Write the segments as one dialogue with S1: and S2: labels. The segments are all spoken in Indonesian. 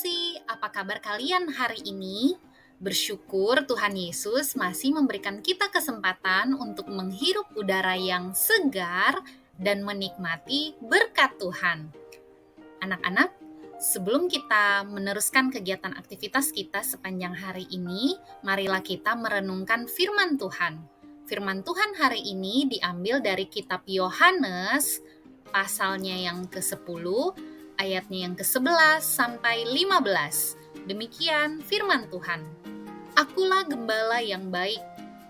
S1: kasih, apa kabar kalian hari ini? Bersyukur Tuhan Yesus masih memberikan kita kesempatan untuk menghirup udara yang segar dan menikmati berkat Tuhan. Anak-anak, sebelum kita meneruskan kegiatan aktivitas kita sepanjang hari ini, marilah kita merenungkan firman Tuhan. Firman Tuhan hari ini diambil dari kitab Yohanes, pasalnya yang ke-10, ayatnya yang ke-11 sampai 15. Demikian firman Tuhan. Akulah gembala yang baik.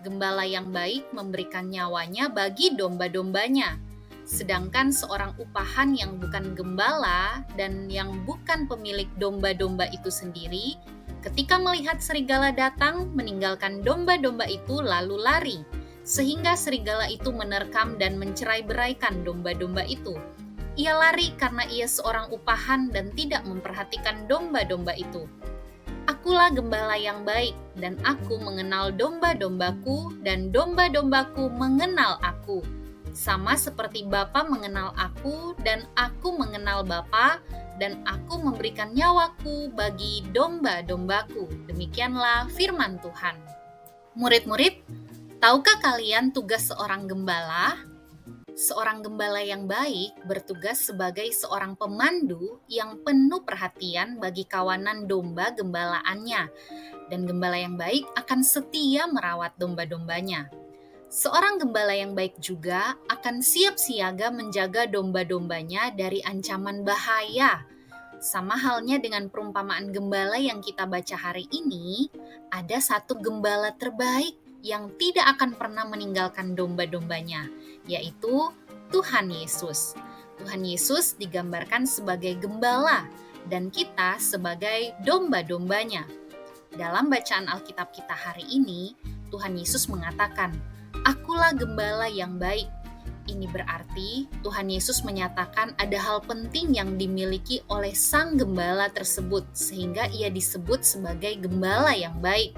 S1: Gembala yang baik memberikan nyawanya bagi domba-dombanya. Sedangkan seorang upahan yang bukan gembala dan yang bukan pemilik domba-domba itu sendiri, ketika melihat serigala datang, meninggalkan domba-domba itu lalu lari, sehingga serigala itu menerkam dan mencerai-beraikan domba-domba itu. Ia lari karena ia seorang upahan dan tidak memperhatikan domba-domba itu. Akulah gembala yang baik, dan aku mengenal domba-dombaku, dan domba-dombaku mengenal aku. Sama seperti Bapa mengenal aku, dan aku mengenal Bapa, dan aku memberikan nyawaku bagi domba-dombaku. Demikianlah firman Tuhan. Murid-murid, tahukah kalian tugas seorang gembala? Seorang gembala yang baik bertugas sebagai seorang pemandu yang penuh perhatian bagi kawanan domba gembalaannya, dan gembala yang baik akan setia merawat domba-dombanya. Seorang gembala yang baik juga akan siap siaga menjaga domba-dombanya dari ancaman bahaya. Sama halnya dengan perumpamaan gembala yang kita baca hari ini, ada satu gembala terbaik yang tidak akan pernah meninggalkan domba-dombanya, yaitu Tuhan Yesus. Tuhan Yesus digambarkan sebagai gembala dan kita sebagai domba-dombanya. Dalam bacaan Alkitab kita hari ini, Tuhan Yesus mengatakan, "Akulah gembala yang baik." Ini berarti Tuhan Yesus menyatakan ada hal penting yang dimiliki oleh sang gembala tersebut, sehingga ia disebut sebagai gembala yang baik.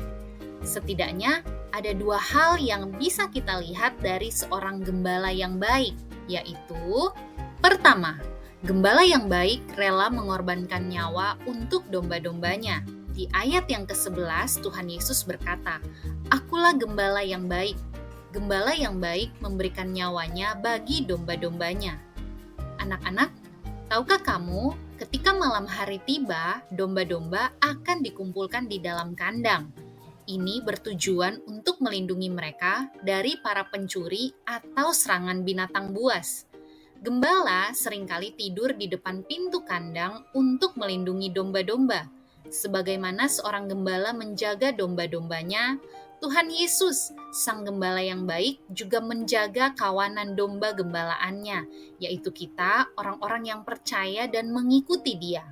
S1: Setidaknya ada dua hal yang bisa kita lihat dari seorang gembala yang baik, yaitu pertama, gembala yang baik rela mengorbankan nyawa untuk domba-dombanya. Di ayat yang ke-11 Tuhan Yesus berkata, "Akulah gembala yang baik. Gembala yang baik memberikan nyawanya bagi domba-dombanya." Anak-anak, tahukah kamu ketika malam hari tiba, domba-domba akan dikumpulkan di dalam kandang. Ini bertujuan untuk melindungi mereka dari para pencuri atau serangan binatang buas. Gembala seringkali tidur di depan pintu kandang untuk melindungi domba-domba. Sebagaimana seorang gembala menjaga domba-dombanya, Tuhan Yesus, sang gembala yang baik, juga menjaga kawanan domba gembalaannya, yaitu kita, orang-orang yang percaya dan mengikuti Dia.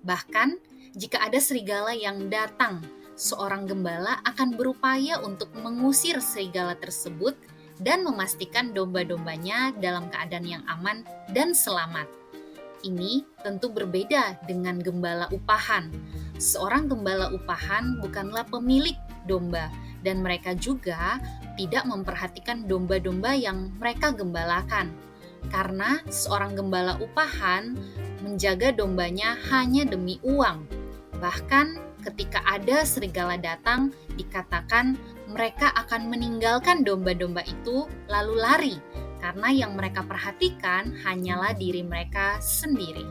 S1: Bahkan, jika ada serigala yang datang, seorang gembala akan berupaya untuk mengusir serigala tersebut dan memastikan domba-dombanya dalam keadaan yang aman dan selamat. Ini tentu berbeda dengan gembala upahan. Seorang gembala upahan bukanlah pemilik domba, dan mereka juga tidak memperhatikan domba-domba yang mereka gembalakan. Karena seorang gembala upahan menjaga dombanya hanya demi uang. Bahkan ketika ada serigala datang, dikatakan mereka akan meninggalkan domba-domba itu lalu lari, karena yang mereka perhatikan hanyalah diri mereka sendiri.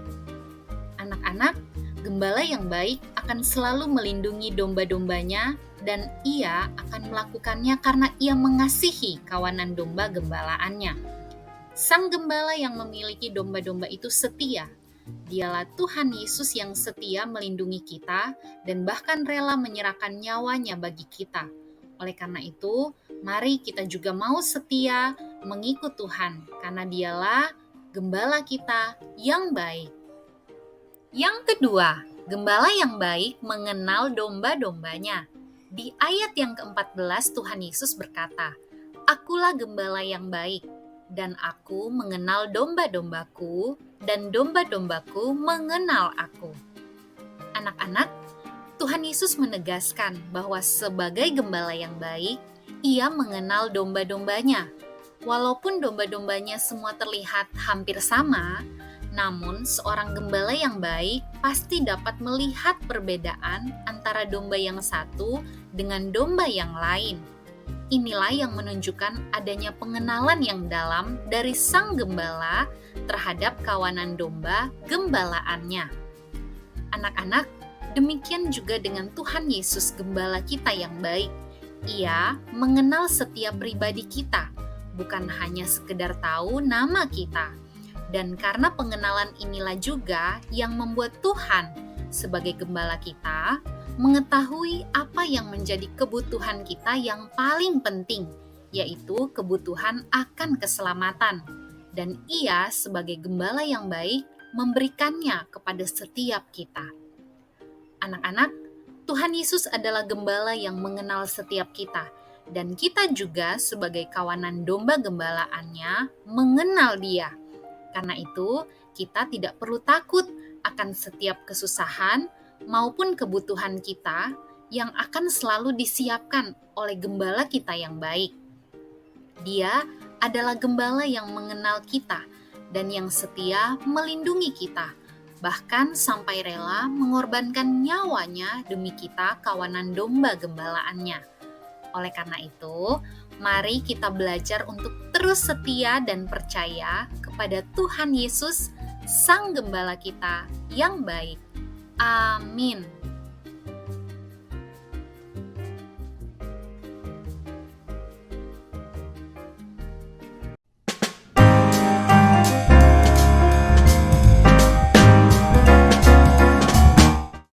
S1: Anak-anak, gembala yang baik akan selalu melindungi domba-dombanya, dan ia akan melakukannya karena ia mengasihi kawanan domba gembalaannya. Sang gembala yang memiliki domba-domba itu setia. Dialah Tuhan Yesus yang setia melindungi kita dan bahkan rela menyerahkan nyawanya bagi kita. Oleh karena itu, mari kita juga mau setia mengikut Tuhan, karena Dialah gembala kita yang baik. Yang kedua, gembala yang baik mengenal domba-dombanya. Di ayat yang ke-14 Tuhan Yesus berkata, "Akulah gembala yang baik, dan aku mengenal domba-dombaku, dan domba-dombaku mengenal aku." Anak-anak, Tuhan Yesus menegaskan bahwa sebagai gembala yang baik, Ia mengenal domba-dombanya. Walaupun domba-dombanya semua terlihat hampir sama, Namun, seorang gembala yang baik pasti dapat melihat perbedaan antara domba yang satu dengan domba yang lain. Inilah yang menunjukkan adanya pengenalan yang dalam dari sang gembala terhadap kawanan domba gembalaannya. Anak-anak, demikian juga dengan Tuhan Yesus Gembala kita yang baik. Ia mengenal setiap pribadi kita, bukan hanya sekedar tahu nama kita. Dan karena pengenalan inilah juga yang membuat Tuhan sebagai gembala kita mengetahui apa yang menjadi kebutuhan kita yang paling penting, yaitu kebutuhan akan keselamatan. Dan Ia sebagai gembala yang baik memberikannya kepada setiap kita. Anak-anak, Tuhan Yesus adalah gembala yang mengenal setiap kita, dan kita juga sebagai kawanan domba gembalaannya mengenal Dia. Karena itu, kita tidak perlu takut akan setiap kesusahan maupun kebutuhan kita yang akan selalu disiapkan oleh gembala kita yang baik. Dia adalah gembala yang mengenal kita dan yang setia melindungi kita, bahkan sampai rela mengorbankan nyawanya demi kita kawanan domba gembalaannya. Oleh karena itu, mari kita belajar untuk terus setia dan percaya kepada Tuhan Yesus, Sang Gembala kita yang baik. Amin.